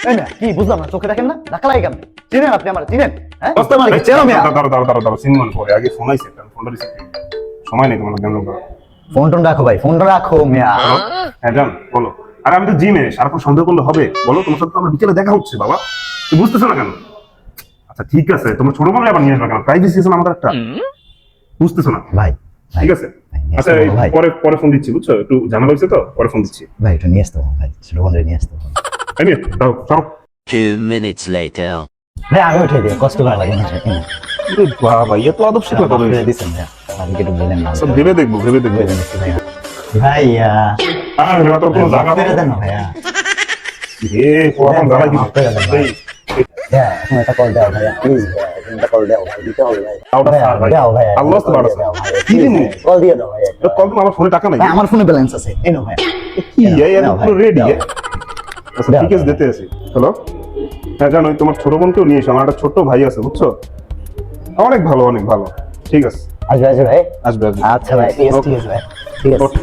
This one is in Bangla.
এই না কি বুঝলাম না, চোখে দেখেন না, ধাক্কা লাগে কেমন? চিনেন আপনি আমার, চিনেন? হ্যাঁ বস্তা মালিক চেনো মিয়া? দাঁড়াও সিনমান পরে আগে ফোন আইছে, ফোনটা রিসিভ করি। সময় নেই তোমার জ্ঞান করা। ফোন টোন রাখো ভাই, ফোনটা রাখো মিয়া। হ্যাঁ জান বলো। আরে আমি তো জিমে, সারাক্ষণ সন্দেহ করলে হবে? বলো, তোমার সাথে তো আমার বিকেলে দেখা হচ্ছে বাবা, তুমি বুঝতেছো না কেন? আচ্ছা ঠিক আছে, তোমার ছোট বোন আবার নিয়ে আসবে কেন? প্রাইভেসি আছে না আমাদের একটা, বুঝতেছো না? ভাই ঠিক আছে নিয়ে আচ্ছা, আসতে এই বলো ভাই। পরে পরে ফোন দিচ্ছি, বুঝছো? একটু ঝামেলা হয়েছে তো, পরে ফোন দিচ্ছি। ভাই একটু নিয়ে আসতে হবে ভাই, ছোট বোনরে নিয়ে আসতে হবে। আমি দাও দাও। 2 minutes later. ভাই আমি উঠে দিই, কষ্ট করা লাগে না। বাবা ইয়ে তো আদব শিখলো তবে। দিচ্ছেন ভাইয়া, আমাকে একটু বলেন না। সব ভেবে দেখবো ভাইয়া ভাইয়া আর এবার তোর কোনো জায়গা পেরে দেন না ভাইয়া। এ পোলাপান জ্বালা কি এই, হ্যাঁ এখন একটা কল দাও ভাইয়া, প্লিজ ভাইয়া, একটা কল দাও ভাই, দিতে হবে ভাই। দাও না স্যার ভাই। দাও ভাইয়া, আল্লাহ তো বাড়াছে। কি দিমু? কল দিয়ে দাও ভাইয়া। তো কল তো আমার ফোনে টাকা নাই। ভাই আমার ফোনে ব্যালেন্স আছে, এই নাও ভাইয়া। কি এই নাও ভাই, পুরো রেডি। দাও। আচ্ছা ঠিক আছে, দিতে আছি। হ্যালো, হ্যাঁ জানো তোমার ছোট বোনকেও নিয়ে এসো, আমার একটা ছোট ভাই আছে বুঝছো, অনেক ভালো অনেক ভালো। ঠিক আছে আসবে আসবে ভাই। আসবে আসবে। আচ্ছা ভাই, ঠিক আছে ঠিক আছে ভাই, ঠিক আছে। ওকে।